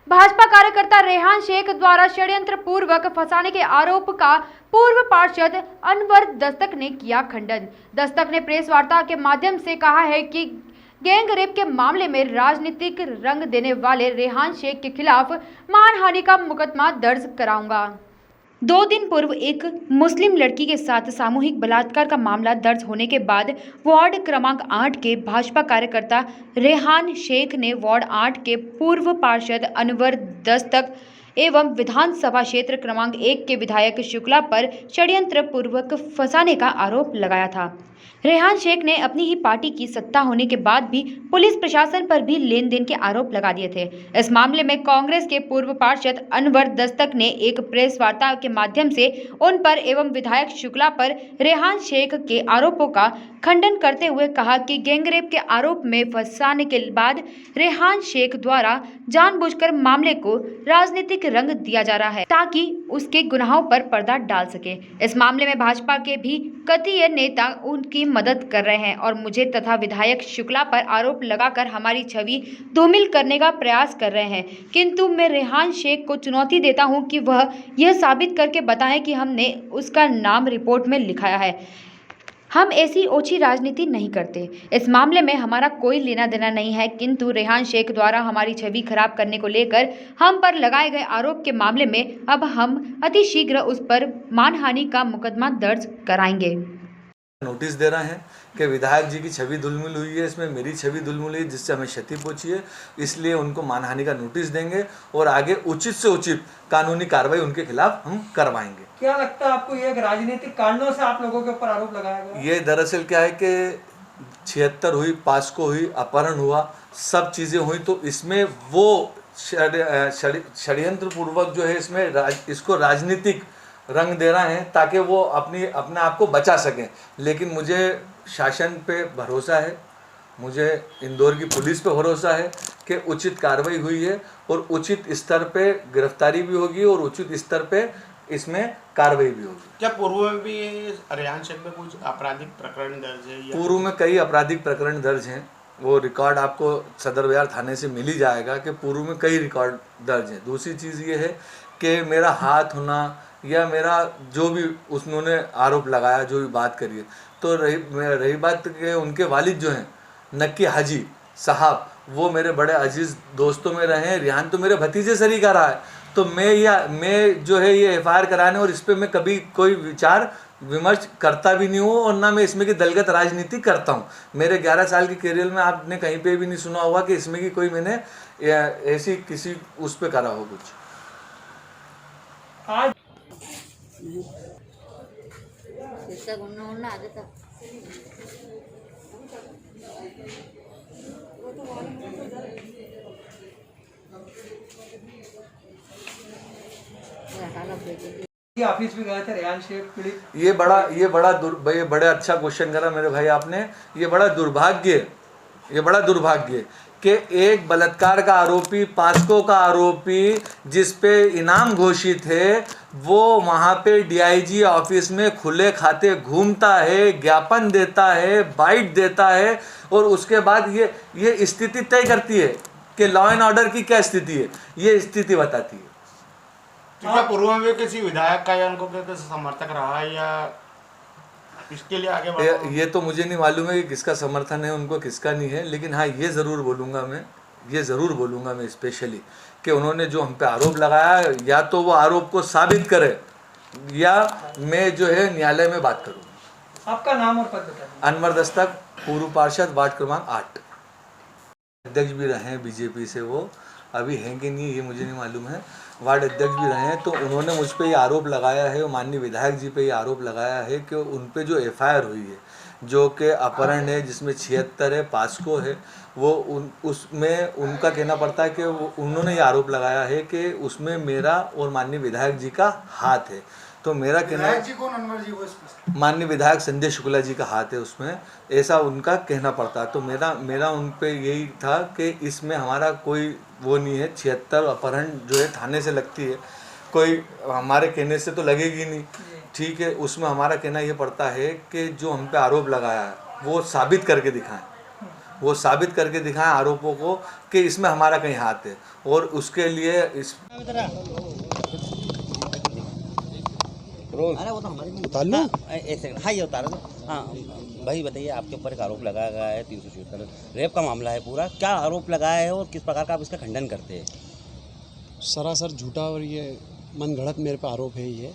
भाजपा कार्यकर्ता रेहान शेख द्वारा षड्यंत्र पूर्वक फंसाने के आरोप का पूर्व पार्षद अनवर दस्तक ने किया खंडन। दस्तक ने प्रेस वार्ता के माध्यम से कहा है कि गैंग रेप के मामले में राजनीतिक रंग देने वाले रेहान शेख के खिलाफ मानहानि का मुकदमा दर्ज कराऊंगा। 2 दिन पूर्व एक मुस्लिम लड़की के साथ सामूहिक बलात्कार का मामला दर्ज होने के बाद वार्ड क्रमांक 8 के भाजपा कार्यकर्ता रेहान शेख ने वार्ड 8 के पूर्व पार्षद अनवर दस्तक एवं विधानसभा क्षेत्र क्रमांक 1 के विधायक शुक्ला पर षड्यंत्र पूर्वक फंसाने का आरोप लगाया था। रेहान शेख ने अपनी ही पार्टी की सत्ता होने के बाद भी पुलिस प्रशासन पर भी लेन देन के आरोप लगा दिए थे। इस मामले में कांग्रेस के पूर्व पार्षद अनवर दस्तक ने एक प्रेस वार्ता के माध्यम से उन पर एवं विधायक शुक्ला पर रेहान शेख के आरोपों का खंडन करते हुए कहा कि गैंगरेप के आरोप में फंसाने के बाद रेहान शेख द्वारा जानबूझकर मामले को राजनीतिक रंग दिया जा रहा है ताकि उसके गुनाहों पर पर्दा डाल सके। इस मामले में भाजपा के भी कथित नेता उनकी मदद कर रहे हैं और मुझे तथा विधायक शुक्ला पर आरोप लगाकर हमारी छवि धूमिल करने का प्रयास कर रहे हैं, किंतु मैं रेहान शेख को चुनौती देता हूं कि वह यह साबित करके बताएं कि हमने उसका नाम रिपोर्ट में लिखाया है। हम ऐसी ओछी राजनीति नहीं करते। इस मामले में हमारा कोई लेना देना नहीं है, किंतु रेहान शेख द्वारा हमारी छवि खराब करने को लेकर हम पर लगाए गए आरोप के मामले में अब हम अतिशीघ्र उस पर मानहानि का मुकदमा दर्ज कराएंगे। नोटिस दे रहे हैं कि विधायक जी की छवि धूलमिल हुई है, इसमें मेरी छवि धूलमिल हुई है जिससे हमें क्षति पहुंची है, इसलिए उनको मानहानि का नोटिस देंगे और आगे उचित से उचित कानूनी कार्रवाई उनके खिलाफ हम करवाएंगे। क्या लगता है आपको ये राजनीतिक कारणों से आप लोगों के ऊपर आरोप लगाया गया? ये दरअसल क्या है कि 76 हुई, पास्को हुई, अपहरण हुआ, सब चीज़ें हुई, तो इसमें वो षड्यंत्र पूर्वक जो है इसमें इसको राजनीतिक रंग दे रहे हैं ताकि वो अपने आप को बचा सकें। लेकिन मुझे शासन पे भरोसा है, मुझे इंदौर की पुलिस पे भरोसा है कि उचित कार्रवाई हुई है और उचित स्तर पे गिरफ्तारी भी होगी और उचित स्तर पे इसमें कार्रवाई भी होगी। क्या पूर्व में भी रेहान शेख में कुछ आपराधिक प्रकरण दर्ज है? पूर्व में कई आपराधिक प्रकरण दर्ज हैं, वो रिकॉर्ड आपको सदर बाजार थाने से मिल ही जाएगा कि पूर्व में कई रिकॉर्ड दर्ज हैं। दूसरी चीज़ ये है कि मेरा हाथ होना या मेरा जो भी उन्होंने आरोप लगाया, जो भी बात करी है, तो रही बात कि उनके वालिद जो हैं नक्की हाजी साहब, वो मेरे बड़े अजीज़ दोस्तों में रहे हैं। रेहान तो मेरे भतीजे सरीका रहा है, तो मैं जो है ये एफआईआर कराने और इस पर मैं कभी कोई विचार विमर्श करता भी नहीं हूँ और ना मैं इसमें की दलगत राजनीति करता हूँ। मेरे 11 साल के करियर में आपने कहीं पे भी नहीं सुना होगा कि इसमें की कोई मैंने ऐसी किसी उस पर करा हो कुछ। आज ऑफिस भी गए थे रेहान शेख पीड़ित। ये बड़े अच्छा क्वेश्चन करा मेरे भाई आपने। ये बड़ा दुर्भाग्य कि एक बलात्कार का आरोपी, पास्को का आरोपी जिस पे इनाम घोषित है, वो वहाँ पे डीआईजी ऑफिस में खुले खाते घूमता है, ज्ञापन देता है, बाइट देता है और उसके बाद ये स्थिति तय करती है कि लॉ एंड ऑर्डर की क्या स्थिति है, ये स्थिति बताती है। तो क्या पूर्व में भी किसी विधायक का या उनको समर्थक रहा है या इसके लिए आगे बढ़ा? ये तो मुझे नहीं मालूम है कि किसका समर्थन है उनको, किसका नहीं है, लेकिन हाँ ये ज़रूर बोलूँगा मैं स्पेशली कि उन्होंने जो हम पे आरोप लगाया, या तो वो आरोप को साबित करे या मैं जो है न्यायालय में बात करूँगा। आपका नाम और पद बताइए। अनवर दस्तक, पूर्व पार्षद, वार्ड क्रमांक 8। अध्यक्ष भी रहे हैं बीजेपी से, वो अभी हैं कि नहीं ये मुझे नहीं मालूम है। वार्ड अध्यक्ष भी रहे हैं, तो उन्होंने मुझ पे ये आरोप लगाया है और माननीय विधायक जी पे ये आरोप लगाया है कि उन पे जो एफआईआर हुई है, जो कि अपहरण है जिसमें 76 है, पास्को है, वो उसमें उनका कहना पड़ता है कि उन्होंने ये आरोप लगाया है कि उसमें मेरा और माननीय विधायक जी का हाथ है। तो मेरा कहना है माननीय विधायक संजय शुक्ला जी का हाथ है उसमें, ऐसा उनका कहना पड़ता है। तो मेरा उन पे यही था कि इसमें हमारा कोई वो नहीं है। 76 अपहरण जो है थाने से लगती है, कोई हमारे कहने से तो लगेगी नहीं, ठीक है। उसमें हमारा कहना ये पड़ता है कि जो हम पे आरोप लगाया है वो साबित करके दिखाएं, वो साबित करके दिखाएं आरोपों को कि इसमें हमारा कहीं हाथ है, और उसके लिए इस अरे वो तो हमारे उतार लो। एक सेकंड, हाँ ये उतारा दो। हाँ भाई बताइए, आपके ऊपर एक आरोप लगाया गया है 376 रेप का मामला है पूरा, क्या आरोप लगाया है और किस प्रकार का आप इसका खंडन करते हैं? सरासर झूठा और ये मनगढ़ंत मेरे पे आरोप है ये।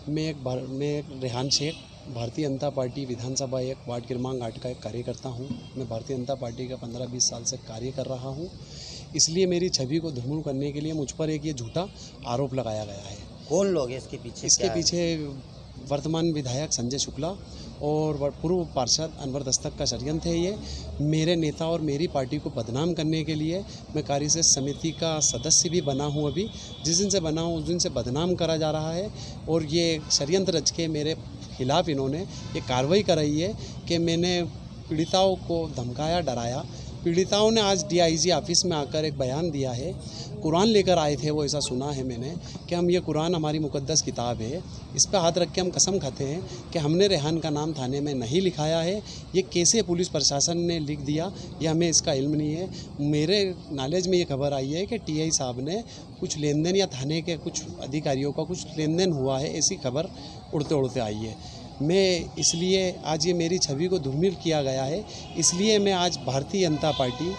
मैं एक रेहान शेख, भारतीय जनता पार्टी विधानसभा 1 वार्ड क्रमांक 8 का एक कार्यकर्ता हूँ। मैं भारतीय जनता पार्टी का 15-20 साल से कार्य कर रहा हूँ, इसलिए मेरी छवि को धूमिल करने के लिए मुझ पर एक ये झूठा आरोप लगाया गया है। कौन लोग हैं इसके पीछे? इसके पीछे वर्तमान विधायक संजय शुक्ला और पूर्व पार्षद अनवर दस्तक का षड्यंत्र है ये। मेरे नेता और मेरी पार्टी को बदनाम करने के लिए मैं कार्यसमिति समिति का सदस्य भी बना हूं। अभी जिस दिन से बना हूं उस दिन से बदनाम करा जा रहा है, और ये षड्यंत्र रच के मेरे खिलाफ इन्होंने ये कार्रवाई कराई है कि मैंने पीड़िताओं को धमकाया, डराया। पीड़िताओं ने आज DIG ऑफिस में आकर एक बयान दिया है, कुरान लेकर आए थे वो, ऐसा सुना है मैंने कि हम ये कुरान हमारी मुक़द्दस किताब है, इस पे हाथ रख के हम कसम खाते हैं कि हमने रेहान का नाम थाने में नहीं लिखाया है। ये कैसे पुलिस प्रशासन ने लिख दिया ये हमें इसका इल्म नहीं है। मेरे नॉलेज में ये खबर आई है कि TI साहब ने कुछ लेन देन या थाने के कुछ अधिकारियों का कुछ लेन देन हुआ है, ऐसी खबर उड़ते उड़ते आई है। मैं इसलिए आज ये मेरी छवि को धूमिल किया गया है, इसलिए मैं आज भारतीय जनता पार्टी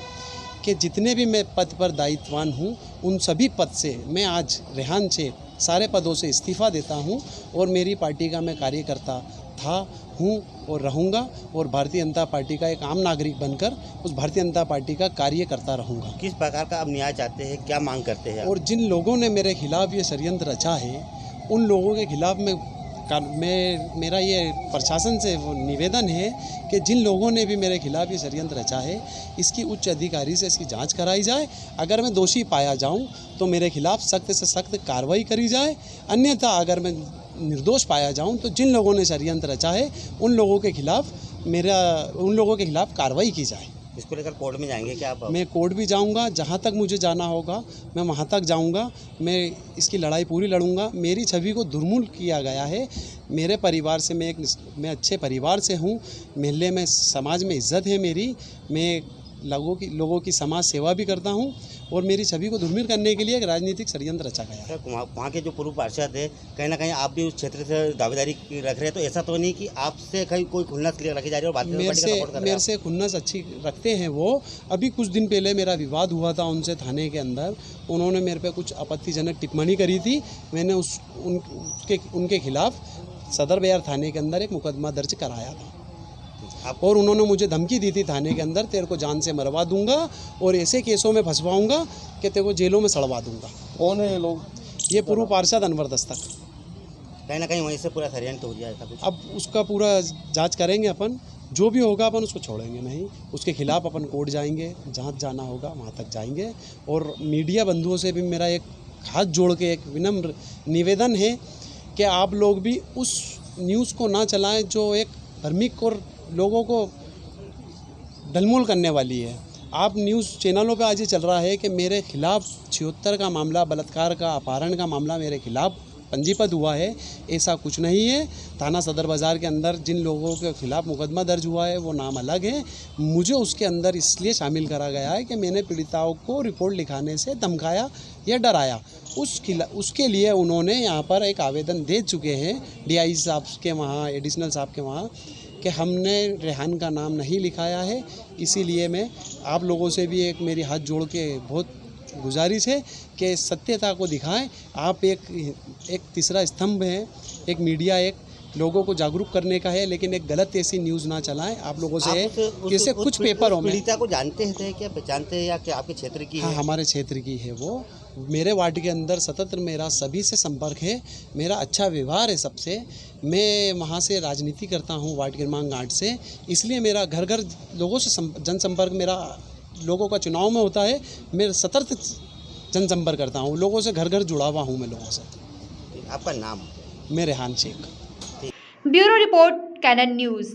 के जितने भी मैं पद पर दायित्ववान हूँ उन सभी पद से मैं आज रेहान से सारे पदों से इस्तीफ़ा देता हूँ, और मेरी पार्टी का मैं कार्यकर्ता था, हूँ और रहूँगा, और भारतीय जनता पार्टी का एक आम नागरिक बनकर उस भारतीय जनता पार्टी का कार्य करता रहूँगा। किस प्रकार का आप न्याय चाहते हैं, क्या मांग करते हैं? और जिन लोगों ने मेरे खिलाफ ये षड्यंत्र रचा है उन लोगों के खिलाफ मेरा ये प्रशासन से वो निवेदन है कि जिन लोगों ने भी मेरे खिलाफ ये षड्यंत्र रचा है इसकी उच्च अधिकारी से इसकी जांच कराई जाए। अगर मैं दोषी पाया जाऊं तो मेरे खिलाफ सख्त से सख्त कार्रवाई करी जाए, अन्यथा अगर मैं निर्दोष पाया जाऊं तो जिन लोगों ने षड्यंत्र रचा है उन लोगों के खिलाफ कार्रवाई की जाए। इसको लेकर कोर्ट में जाएंगे क्या आप? मैं कोर्ट भी जाऊंगा, जहां तक मुझे जाना होगा मैं वहां तक जाऊंगा। मैं इसकी लड़ाई पूरी लड़ूंगा। मेरी छवि को दुर्मूल किया गया है। मेरे परिवार से मैं अच्छे परिवार से हूं, मोहल्ले में समाज में इज्जत है मेरी, मैं लोगों की समाज सेवा भी करता हूं, और मेरी छवि को दुर्मिल करने के लिए एक राजनीतिक षड्यंत्र रचा गया है। वहाँ के जो पूर्व पार्षद है, कहीं ना कहीं आप भी उस क्षेत्र से दावेदारी रख रहे हैं, तो ऐसा तो नहीं कि आपसे कहीं कोई खुन्नस रखी जा रही है और भारतीय जनता पार्टी का सपोर्ट कर रहे हैं? मेरे से खुन्नस अच्छी रखते हैं वो। अभी कुछ दिन पहले मेरा विवाद हुआ था उनसे थाने के अंदर, उन्होंने मेरे पे कुछ आपत्तिजनक टिप्पणी करी थी। मैंने उनके खिलाफ सदर बयार थाने के अंदर एक मुकदमा दर्ज कराया था, और उन्होंने मुझे धमकी दी थी थाने के अंदर, तेरे को जान से मरवा दूंगा और ऐसे केसों में फंसवाऊंगा कि तेरे को जेलों में सड़वा दूंगा। कौन है ये लोग? ये पूर्व पार्षद अनवर दस्तक। कहीं ना कहीं वहीं से पूरा षड्यंत्र हो जाएगा कुछ। अब उसका पूरा जांच करेंगे अपन, जो भी होगा अपन उसको छोड़ेंगे नहीं, उसके खिलाफ अपन कोर्ट जाएंगे, जहाँ जाना होगा वहाँ तक जाएंगे। और मीडिया बंधुओं से भी मेरा एक हाथ जोड़ के एक विनम्र निवेदन है कि आप लोग भी उस न्यूज़ को ना चलाएं जो एक धार्मिक और लोगों को डलमोल करने वाली है। आप न्यूज़ चैनलों पे आज ये चल रहा है कि मेरे खिलाफ 76 का मामला, बलात्कार का, अपहरण का मामला मेरे खिलाफ पंजीबद्ध हुआ है। ऐसा कुछ नहीं है। थाना सदर बाज़ार के अंदर जिन लोगों के खिलाफ मुकदमा दर्ज हुआ है वो नाम अलग है। मुझे उसके अंदर इसलिए शामिल करा गया है कि मैंने पीड़िताओं को रिपोर्ट लिखाने से धमकाया या डराया। उसके लिए उन्होंने यहाँ पर एक आवेदन दे चुके हैं DI साहब के वहाँ, एडिशनल साहब के वहाँ, कि हमने रेहान का नाम नहीं लिखाया है। इसीलिए मैं आप लोगों से भी एक मेरी हाथ जोड़ के बहुत गुजारिश है कि सत्यता को दिखाएं। आप एक तीसरा स्तंभ है, एक मीडिया एक लोगों को जागरूक करने का है, लेकिन एक गलत ऐसी न्यूज़ ना चलाएं। आप लोगों से जैसे कुछ पेपरों में पीड़िता को जानते हैं क्या, पहचानते हैं या क्या आपके क्षेत्र की? हाँ, हमारे क्षेत्र की है वो। मेरे वार्ड के अंदर सतत मेरा सभी से संपर्क है, मेरा अच्छा व्यवहार है सबसे। मैं वहाँ से राजनीति करता हूँ वार्ड क्रमांक 8 से, इसलिए मेरा घर घर लोगों से जनसंपर्क मेरा लोगों का चुनाव में होता है। मैं सतत जनसंपर्क करता हूँ, लोगों से घर घर जुड़ा हुआ हूँ मैं लोगों से। आपका नाम? मैं Rehan Sheikh. Bureau report, Canon news.